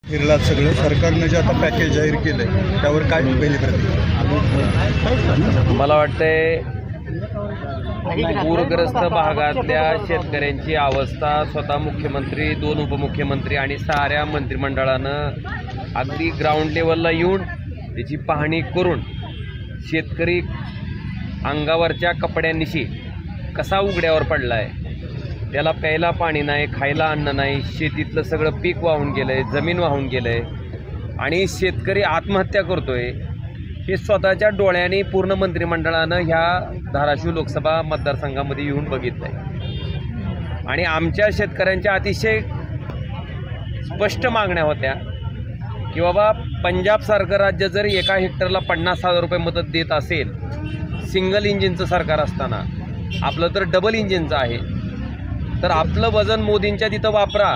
फिरलात सगळं सरकारनं जे आता पॅकेज जाहीर केलंय त्यावर काय पहिली प्रतिक्रिया? मला वाटतंय पूरग्रस्त भागातल्या शेतकऱ्यांची अवस्था स्वतः मुख्यमंत्री, 2 उपमुख्यमंत्री आणि साऱ्या मंत्रिमंडळानं अगदी ग्राउंड लेवलला येऊन त्याची पाहणी करून शेतकरी अंगावरच्या कपड्यांनिशी कसा उघड्यावर पडला आहे, त्याला प्यायला पाणी नाही, खायला अन्न नाही, शेतीतलं सगळं पीक वाहून गेलं आहे, जमीन वाहून गेलं आहे आणि शेतकरी आत्महत्या करतो आहे, हे स्वतःच्या डोळ्यांनी पूर्ण मंत्रिमंडळानं ह्या धाराशिव लोकसभा मतदारसंघामध्ये येऊन बघितलं आहे. आणि आमच्या शेतकऱ्यांच्या अतिशय स्पष्ट मागण्या होत्या की बाबा पंजाबसारखं राज्य जर एका हेक्टरला 50,000 रुपये मदत देत असेल, सिंगल इंजिनचं सरकार असताना, आपलं तर डबल इंजिनचं आहे, तर आपलं वजन मोदींच्या तिथं वापरा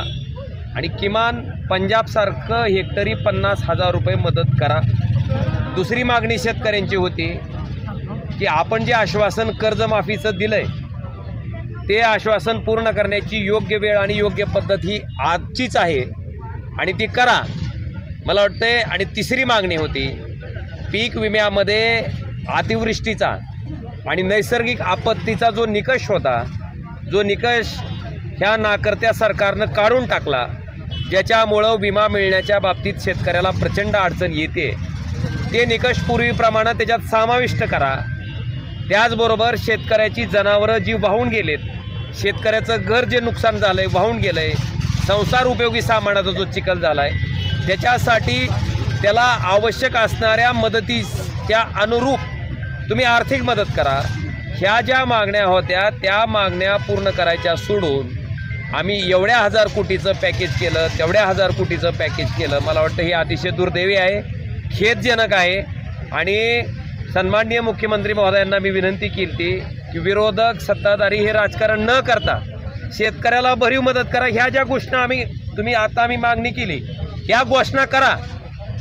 आणि किमान पंजाबसारखं हेक्टरी 50,000 रुपये मदत करा. दुसरी मागणी शेतकऱ्यांची होती की आपण जे आश्वासन कर्जमाफीचं दिलं आहे ते आश्वासन पूर्ण करण्याची योग्य वेळ आणि योग्य पद्धत ही आजचीच आहे आणि ती करा, मला वाटते. आणि तिसरी मागणी होती पीक विम्यामध्ये अतिवृष्टीचा आणि नैसर्गिक आपत्तीचा जो निकष होता, जो निकष ह्या नाकर्त्या सरकारनं काढून टाकला, ज्याच्यामुळं विमा मिळण्याच्या बाबतीत शेतकऱ्याला प्रचंड अडचण येते, ते निकष पूर्वीप्रमाणे त्याच्यात समाविष्ट करा. त्याचबरोबर शेतकऱ्याची जनावरं जी वाहून गेलेत, शेतकऱ्याचं घर जे नुकसान झालं आहे, वाहून गेलं आहे, संसार उपयोगी सामानाचा जो चिखल झाला आहे, त्याच्यासाठी त्याला आवश्यक असणाऱ्या मदतीच्या अनुरूप तुम्ही आर्थिक मदत करा. ह्या ज्या मागण्या होत्या त्या मागण्या पूर्ण करायच्या सोडून आम्ही एवढ्या 1000 कोटीचं पॅकेज केलं, तेवढ्या 1000 कोटीचं पॅकेज केलं. मला वाटतं हे अतिशय दुर्दैवी आहे, खेदजनक आहे. आणि सन्माननीय मुख्यमंत्री महोदयांना मी विनंती केली की विरोधक सत्ताधारी हे राजकारण न करता शेतकऱ्याला भरीव मदत करा. ह्या ज्या घोषणा तुम्ही आम्ही मागणी केली ह्या घोषणा करा.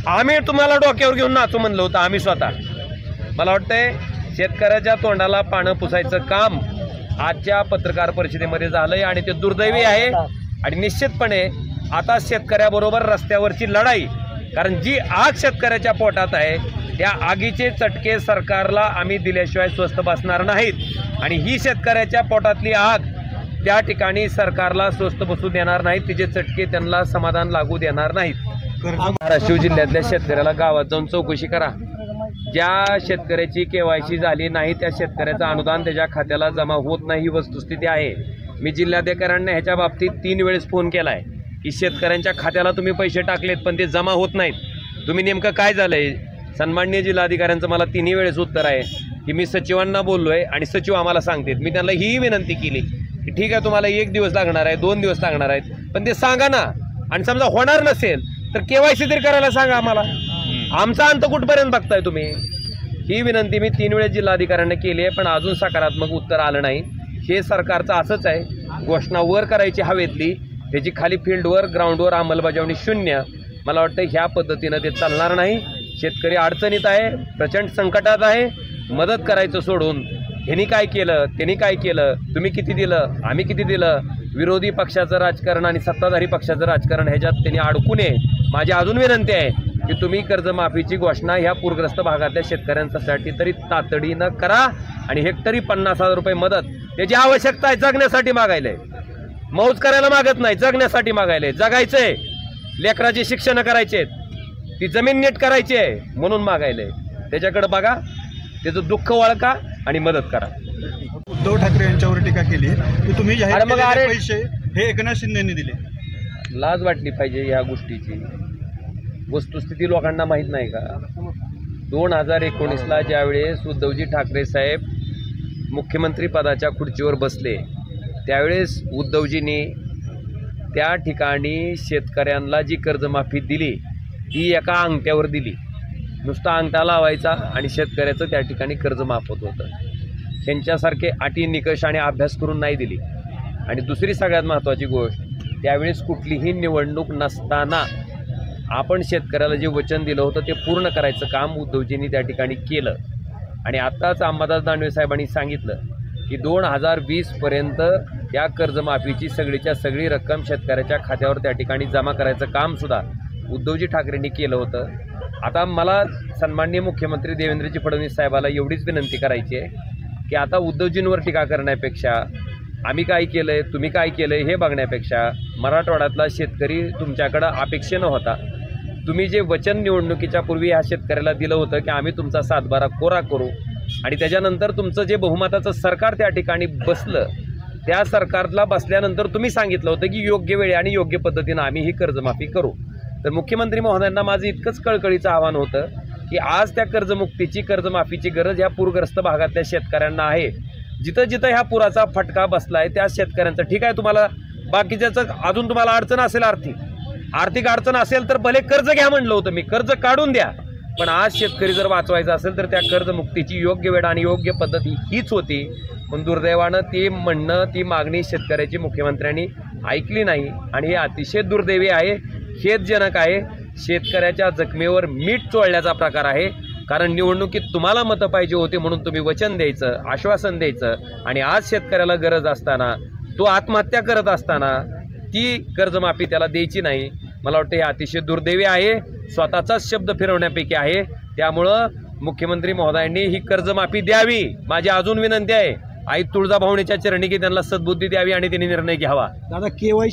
आम्ही तुम्हाला डोक्यावर घेऊन नाचू म्हणलं होतं आम्ही स्वतः. मला वाटतंय शेतकऱ्याच्या तोंडाला पानं पुसायचं काम आजच्या पत्रकार परिषदेमध्ये झालंय आणि ते दुर्दैवी आहे. आणि निश्चितपणे आता शेतकऱ्याबरोबर रस्त्यावरची लढाई, कारण जी आग शेतकऱ्याच्या पोटात आहे त्या आगीचे चटके सरकारला आम्ही दिल्याशिवाय स्वस्थ बसणार नाहीत. आणि ही शेतकऱ्याच्या पोटातली आग त्या ठिकाणी सरकारला स्वस्थ बसू देणार नाहीत, तिचे चटके त्यांना समाधान लागू देणार नाहीत. धाराशिव जिल्ह्यातल्या शेतकऱ्याला गावात जाऊन चौकशी करा. ज्या शेतकऱ्याची KYC झाली नाही त्या शेतकऱ्याचं अनुदान त्याच्या खात्याला जमा होत नाही, ही वस्तुस्थिती आहे. मी जिल्हाधिकाऱ्यांना ह्याच्या बाबतीत 3 वेळेस फोन केला आहे की शेतकऱ्यांच्या खात्याला तुम्ही पैसे टाकलेत पण ते जमा होत नाहीत, तुम्ही नेमकं काय झालं आहे. सन्माननीय जिल्हाधिकाऱ्यांचं मला 3ही वेळेस उत्तर आहे की मी सचिवांना बोललो आहे आणि सचिव आम्हाला सांगतात. मी त्यांना ही विनंती केली की ठीक आहे तुम्हाला 1 दिवस लागणार आहे, 2 दिवस लागणार आहेत, पण ते सांगा ना. आणि समजा होणार नसेल तर KYC तरी करायला सांगा आम्हाला. आमचा अंत कुठपर्यंत बघताय तुम्ही. ही विनंती मी 3 वेळेस जिल्हाधिकाऱ्यांना केली आहे पण अजून सकारात्मक उत्तर आलं नाही. हे सरकारचं असंच आहे, घोषणा वर करायची हवेतली, त्याची खाली फील्डवर ग्राउंडवर अंमलबजावणी शून्य. मला वाटतं ह्या पद्धतीनं ते चालणार नाही. शेतकरी अडचणीत आहे, प्रचंड संकटात आहे. मदत करायचं सोडून ह्यांनी काय केलं, त्यांनी काय केलं, तुम्ही किती दिलं, आम्ही किती दिलं, विरोधी पक्षाचं राजकारण आणि सत्ताधारी पक्षाचं राजकारण ह्याच्यात त्यांनी अडकू नये. माझी अजून विनंती आहे की तुम्ही कर्जमाफीची घोषणा ह्या पूरग्रस्त भागातल्या शेतकऱ्यांसाठी तरी तातडीनं करा आणि हेक्टरी 50,000 रुपये मदत त्याची आवश्यकता आहे. जगण्यासाठी मागायलंय, मौज करायला मागत नाही, जगण्यासाठी मागायलंय. जगायचंय, लेकराची शिक्षण करायचे, ती जमीन नीट करायची आहे म्हणून मागायलंय. त्याच्याकडे बघा, त्याचं दुःख वळका आणि मदत करा. उद्धव ठाकरे यांच्यावर टीका केली की तुम्ही जाहीर केलेले पैसे हे एकनाथ शिंदेंनी दिले. लाज वाटली पाहिजे ह्या गोष्टीची. वस्तुस्थिती लोकांना माहीत नाही का. 2019ला ज्यावेळेस उद्धवजी ठाकरे साहेब मुख्यमंत्री पदाच्या खुर्चीवर बसले त्यावेळेस उद्धवजींनी त्या ठिकाणी शेतकऱ्यांना जी कर्जमाफी दिली ती एका अंगठ्यावर दिली. नुसता अंगठा लावायचा आणि शेतकऱ्याचं त्या ठिकाणी कर्ज माफ होत होतं. त्यांच्यासारखे अटी निकष आणि अभ्यास करून नाही दिली. आणि दुसरी सगळ्यात महत्त्वाची गोष्ट, त्यावेळेस कुठलीही निवडणूक नसताना आपण शेतकऱ्याला जे वचन दिलं होतं ते पूर्ण करायचं काम उद्धवजींनी त्या ठिकाणी केलं. आणि आत्ताच अंबादास दानवे साहेबांनी सांगितलं की 2020पर्यंत या कर्जमाफीची सगळीच्या सगळी रक्कम शेतकऱ्याच्या खात्यावर त्या ठिकाणी जमा करायचं कामसुद्धा उद्धवजी ठाकरेंनी केलं होतं. आता मला सन्माननीय मुख्यमंत्री देवेंद्रजी फडणवीस साहेबाला एवढीच विनंती करायची आहे की आता उद्धवजींवर टीका करण्यापेक्षा, आम्ही काय केलं आहे, तुम्ही काय केलं आहे हे बघण्यापेक्षा, मराठवाड्यातला शेतकरी तुमच्याकडं अपेक्षेनं होता. तुम्ही जे वचन निवडणुकीच्या पूर्वी ह्या शेतकऱ्याला दिलं होतं की आम्ही तुमचा 7-12 कोरा करू, आणि त्याच्यानंतर तुमचं जे बहुमताचं सरकार त्या ठिकाणी बसलं, त्या सरकारला बसल्यानंतर तुम्ही सांगितलं होतं की योग्य वेळी आणि योग्य पद्धतीनं आम्ही ही कर्जमाफी करू. तर मुख्यमंत्री महोदयांना माझं इतकंच कळकळीचं आव्हान होतं की आज त्या कर्जमाफीची गरज ह्या पूरग्रस्त भागातल्या शेतकऱ्यांना आहे. जिथं जिथं ह्या पुराचा फटका बसला आहे त्या शेतकऱ्यांचं ठीक आहे, तुम्हाला बाकीच्याचं अजून तुम्हाला अडचण असेल, आर्थिक अडचण असेल तर भले कर्ज घ्या म्हणलं होतं मी, कर्ज काढून द्या, पण आज शेतकरी जर वाचवायचा असेल तर त्या कर्जमुक्तीची योग्य वेळ आणि योग्य पद्धती हीच होती. पण दुर्दैवानं ती म्हणणं, ती मागणी शेतकऱ्याची मुख्यमंत्र्यांनी ऐकली नाही, आणि हे अतिशय दुर्दैवी आहे, खेदजनक आहे. शेतकऱ्याच्या जखमेवर मीठ चोळल्याचा प्रकार आहे. कारण निवडणुकीत तुम्हाला मतं पाहिजे होते म्हणून तुम्ही वचन द्यायचं, आश्वासन द्यायचं, आणि आज शेतकऱ्याला गरज असताना, तो आत्महत्या करत असताना ती कर्जमाफी त्याला द्यायची नाही. मला वाटतं हे अतिशय दुर्दैवी आहे, स्वतःचाच शब्द फिरवण्यापैकी आहे. त्यामुळं मुख्यमंत्री महोदयांनी ही कर्जमाफी द्यावी. माझी अजून विनंती आहे, आई तुळजाभवानीच्या चरणी की त्यांना सद्बुद्धी द्यावी आणि त्यांनी निर्णय घ्यावा. दादा, केवायसी